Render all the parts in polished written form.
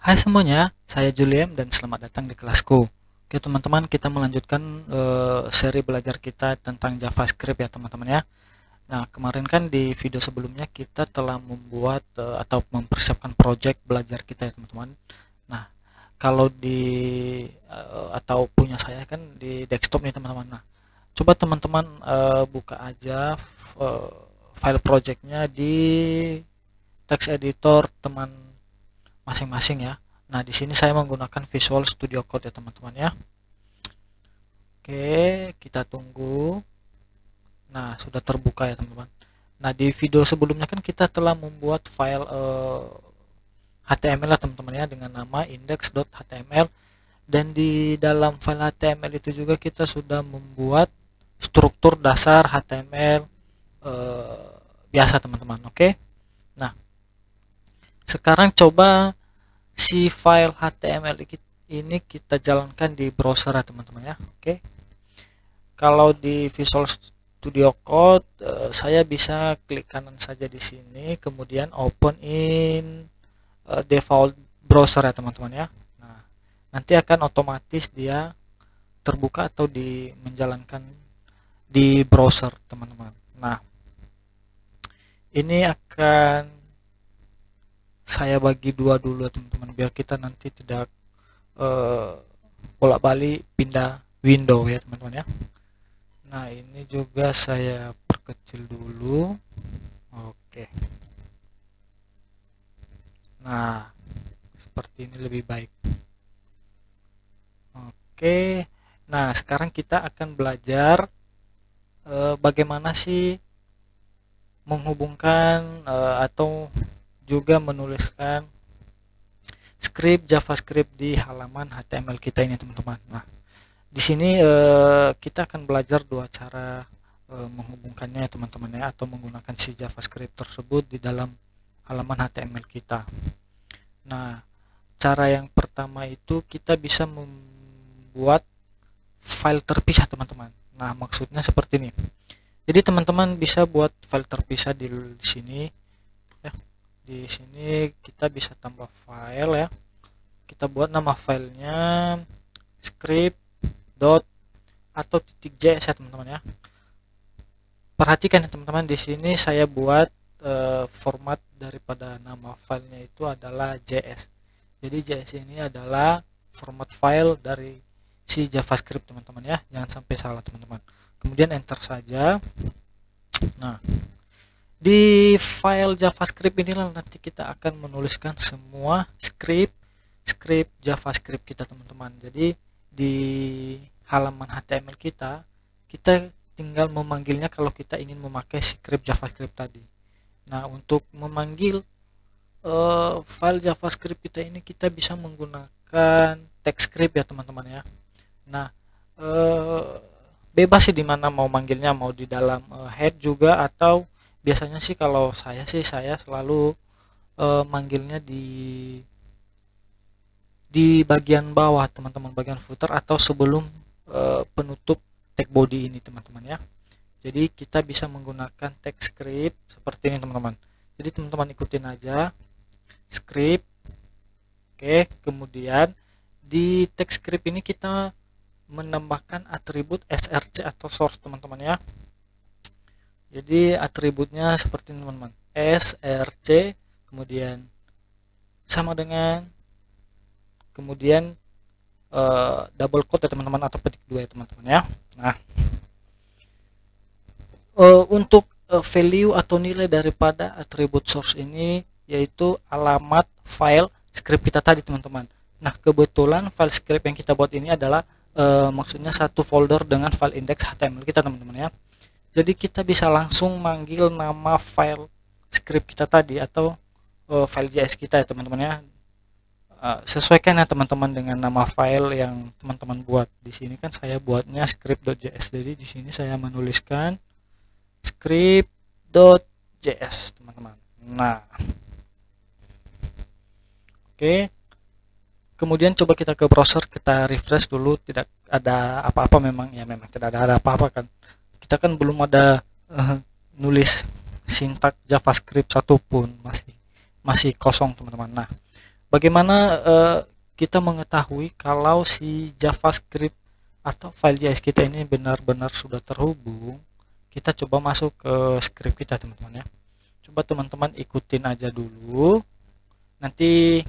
Hai semuanya, saya Julian dan selamat datang di kelasku. Oke teman-teman, kita melanjutkan seri belajar kita tentang JavaScript ya teman-teman ya. Nah kemarin kan di video sebelumnya kita telah membuat atau mempersiapkan project belajar kita ya teman-teman. Nah kalau di atau punya saya kan di desktop nih teman-teman. Nah coba teman-teman buka aja file projectnya di text editor teman masing-masing ya. Nah, di sini saya menggunakan Visual Studio Code ya teman-teman ya. Oke, kita tunggu. Nah, sudah terbuka ya teman-teman. Nah, di video sebelumnya kan kita telah membuat file HTML lah teman-teman ya dengan nama index.html, dan di dalam file HTML itu juga kita sudah membuat struktur dasar HTML biasa teman-teman. Oke. Nah, sekarang coba si file HTML ini kita jalankan di browser ya teman-teman ya. Oke. Kalau di Visual Studio Code saya bisa klik kanan saja di sini, kemudian open in default browser ya teman-teman ya. Nah, nanti akan otomatis dia terbuka atau menjalankan di browser teman-teman. Nah, ini akan saya bagi dua dulu teman-teman biar kita nanti tidak bolak-balik pindah window ya teman-teman ya. Nah ini juga saya perkecil dulu. Oke, nah seperti ini lebih baik. Oke, nah sekarang kita akan belajar bagaimana sih menghubungkan atau juga menuliskan script JavaScript di halaman HTML kita ini teman-teman. Nah di sini kita akan belajar dua cara menghubungkannya teman-teman ya, atau menggunakan si JavaScript tersebut di dalam halaman HTML kita. Nah, cara yang pertama itu kita bisa membuat file terpisah teman-teman. Nah, maksudnya seperti ini. Jadi teman-teman bisa buat file terpisah di sini ya. Di sini kita bisa tambah file ya. Kita buat nama filenya script dot atau .js ya teman-teman ya. Perhatikan ya teman-teman, di sini saya buat format daripada nama filenya itu adalah JS. Jadi JS ini adalah format file dari si JavaScript teman-teman ya. Jangan sampai salah teman-teman. Kemudian enter saja. Nah, di file JavaScript inilah nanti kita akan menuliskan semua script JavaScript kita teman-teman. Jadi di halaman HTML kita tinggal memanggilnya kalau kita ingin memakai script JavaScript tadi. Nah, untuk memanggil file JavaScript kita ini kita bisa menggunakan text script ya teman-teman ya. Nah, bebas sih dimana mau manggilnya, mau di dalam head juga, atau biasanya sih kalau saya selalu manggilnya di bagian bawah teman-teman, bagian footer atau sebelum penutup tag body ini teman-teman ya. Jadi kita bisa menggunakan text script seperti ini teman-teman. Jadi teman-teman ikutin aja script. Oke, kemudian di text script ini kita menambahkan atribut src atau source teman-teman ya. Jadi atributnya seperti ini teman-teman, src, kemudian sama dengan, kemudian double quote ya teman-teman, atau petik dua ya teman-teman ya. Nah, untuk value atau nilai daripada atribut source ini yaitu alamat file script kita tadi teman-teman. Nah, kebetulan file script yang kita buat ini adalah maksudnya satu folder dengan file index HTML kita teman-teman ya. Jadi kita bisa langsung manggil nama file script kita tadi atau file JS kita ya teman-teman ya. Sesuaikan ya teman-teman dengan nama file yang teman-teman buat. Di sini kan saya buatnya script.js. Jadi di sini saya menuliskan script.js teman-teman. Nah, oke. Kemudian coba kita ke browser, kita refresh dulu, tidak ada apa-apa, memang tidak ada apa-apa kan. Kita kan belum ada nulis sintak JavaScript satupun, masih kosong teman-teman. Nah, bagaimana kita mengetahui kalau si JavaScript atau file JS kita ini benar-benar sudah terhubung? Kita coba masuk ke script kita teman-teman ya. Coba teman-teman ikutin aja dulu. Nanti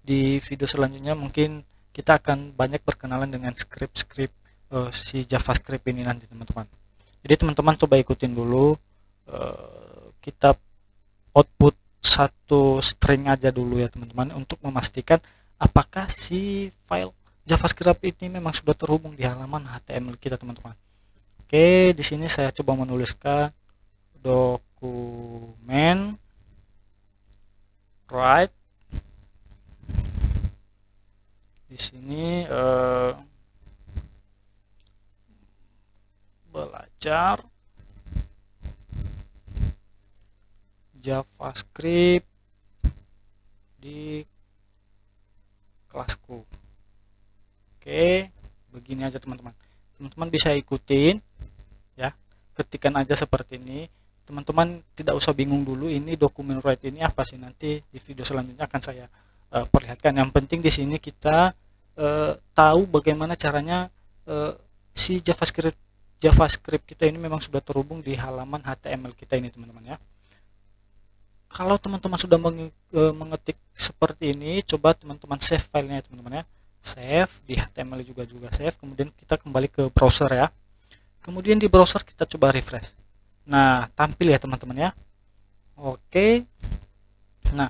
di video selanjutnya mungkin kita akan banyak berkenalan dengan script-script si JavaScript ini nanti teman-teman. Jadi teman-teman coba ikutin dulu. Kita output satu string aja dulu ya teman-teman, untuk memastikan apakah si file JavaScript ini memang sudah terhubung di halaman HTML kita teman-teman. Oke, di sini saya coba menuliskan dokumen write. Di sini belajar JavaScript di kelasku. Oke, begini aja teman-teman. Teman-teman bisa ikutin ya. Ketikan aja seperti ini. Teman-teman tidak usah bingung dulu ini dokumen write ini apa sih, nanti di video selanjutnya akan saya perlihatkan. Yang penting di sini kita tahu bagaimana caranya si JavaScript kita ini memang sudah terhubung di halaman HTML kita ini teman-teman ya. Kalau teman-teman sudah mengetik seperti ini, coba teman-teman save filenya teman-teman ya. Save di HTML juga save. Kemudian kita kembali ke browser ya. Kemudian di browser kita coba refresh. Nah, tampil ya teman-teman ya. Oke. Nah,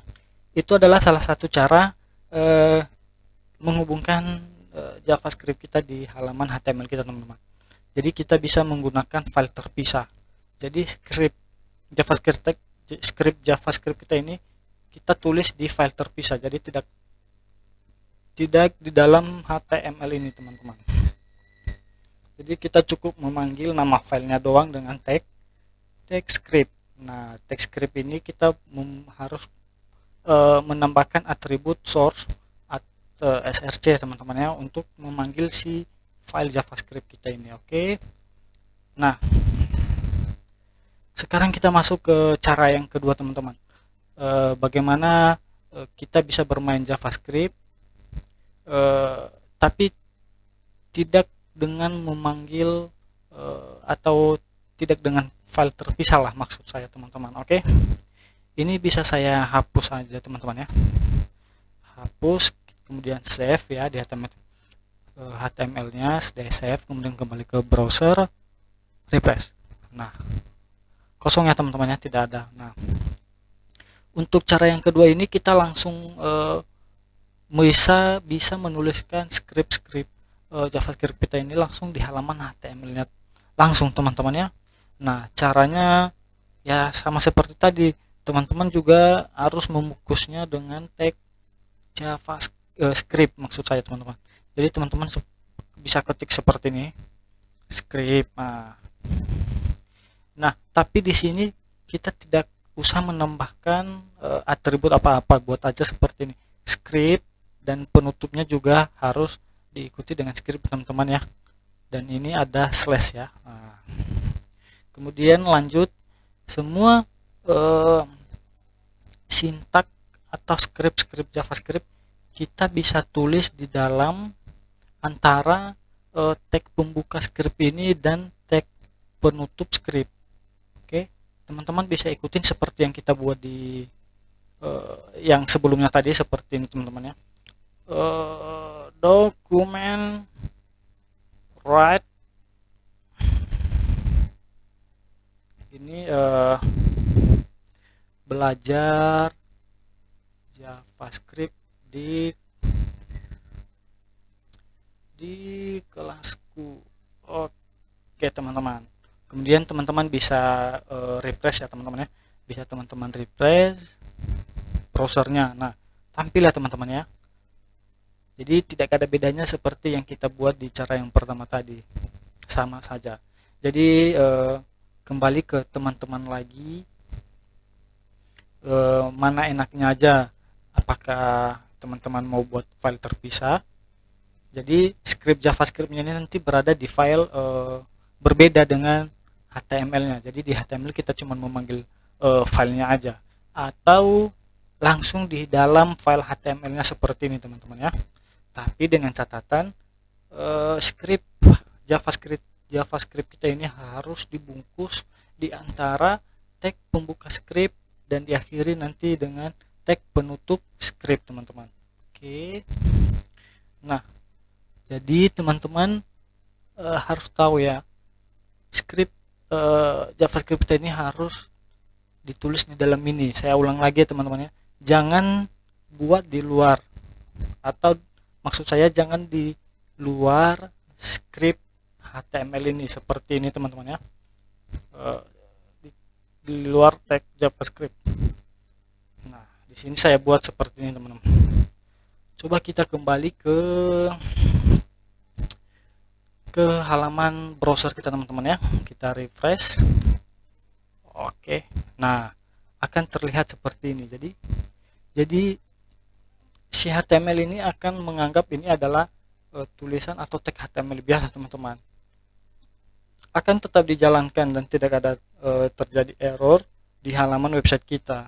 itu adalah salah satu cara menghubungkan JavaScript kita di halaman HTML kita teman-teman. Jadi kita bisa menggunakan file terpisah. Jadi script JavaScript kita ini kita tulis di file terpisah, jadi tidak di dalam HTML ini teman-teman. Jadi kita cukup memanggil nama filenya doang dengan tag script. Nah, tag script ini kita harus menambahkan atribut source atau src teman-teman ya, untuk memanggil si file JavaScript kita ini. Oke. Nah, sekarang kita masuk ke cara yang kedua teman-teman. Bagaimana kita bisa bermain JavaScript tapi tidak dengan memanggil atau tidak dengan file terpisah lah, maksud saya teman-teman. Oke, ini bisa saya hapus aja teman-teman ya. Hapus, kemudian save ya di HTML-nya, save, kemudian kembali ke browser, refresh. Nah, kosong ya teman-teman ya, tidak ada. Nah, untuk cara yang kedua ini kita langsung bisa menuliskan script JavaScript kita ini langsung di halaman HTML-nya langsung teman-teman ya. Nah, caranya ya sama seperti tadi, teman-teman juga harus membungkusnya dengan tag JavaScript, maksud saya teman-teman. Jadi teman-teman bisa ketik seperti ini, script. Nah, tapi di sini kita tidak usah menambahkan atribut apa-apa, buat aja seperti ini, script, dan penutupnya juga harus diikuti dengan script teman-teman ya. Dan ini ada slash ya. Nah, kemudian lanjut, semua sintak atau script JavaScript kita bisa tulis di dalam antara tag pembuka script ini dan tag penutup script. Oke, teman-teman bisa ikutin seperti yang kita buat di yang sebelumnya tadi, seperti ini teman-teman ya. Dokumen write ini belajar JavaScript di kelasku. Oke teman-teman, kemudian teman-teman bisa refresh ya teman-teman ya, bisa teman-teman refresh browsernya. Nah, tampil ya teman-teman ya. Jadi tidak ada bedanya seperti yang kita buat di cara yang pertama tadi, sama saja. Jadi kembali ke teman-teman lagi, mana enaknya aja, apakah teman-teman mau buat file terpisah. Jadi script JavaScript-nya ini nanti berada di file berbeda dengan HTML-nya. Jadi di HTML kita cuma memanggil filenya aja, atau langsung di dalam file HTML-nya seperti ini teman-teman ya. Tapi dengan catatan script JavaScript kita ini harus dibungkus di antara tag pembuka script dan diakhiri nanti dengan tag penutup script teman-teman. Oke. Nah, jadi teman-teman harus tahu ya, script JavaScript kita ini harus ditulis di dalam ini. Saya ulang lagi ya teman-teman ya, jangan buat di luar, atau maksud saya jangan di luar script HTML ini seperti ini teman-teman ya, di luar tag JavaScript. Nah, di sini saya buat seperti ini teman-teman. Coba kita kembali ke halaman browser kita teman-teman ya, kita refresh. Oke, nah akan terlihat seperti ini. Jadi si HTML ini akan menganggap ini adalah tulisan atau tag HTML biasa teman-teman, akan tetap dijalankan dan tidak ada terjadi error di halaman website kita.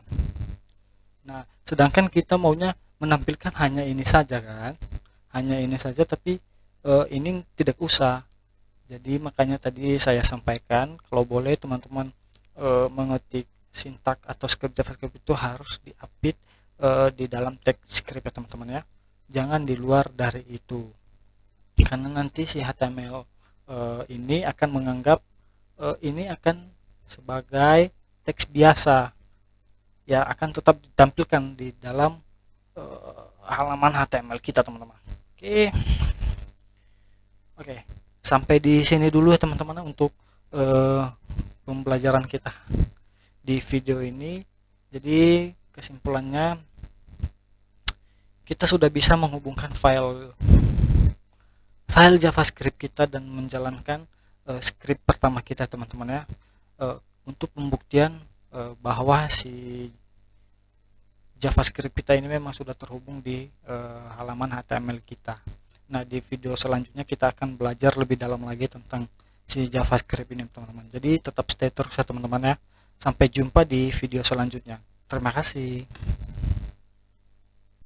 Nah, sedangkan kita maunya menampilkan hanya ini saja kan, hanya ini saja, tapi ini tidak usah. Jadi makanya tadi saya sampaikan, kalau boleh teman-teman mengetik sintak atau script JavaScript itu harus diapit di dalam teks script ya teman-teman ya, jangan di luar dari itu, karena nanti si HTML ini akan menganggap ini akan sebagai teks biasa ya, akan tetap ditampilkan di dalam halaman HTML kita teman-teman. Oke, sampai di sini dulu ya teman-teman untuk pembelajaran kita di video ini. Jadi kesimpulannya, kita sudah bisa menghubungkan file JavaScript kita dan menjalankan script pertama kita teman-teman ya, untuk pembuktian bahwa si JavaScript kita ini memang sudah terhubung di halaman HTML kita. Nah, di video selanjutnya kita akan belajar lebih dalam lagi tentang si JavaScript ini teman-teman. Jadi tetap stay terus ya teman-teman ya. Sampai jumpa di video selanjutnya. Terima kasih.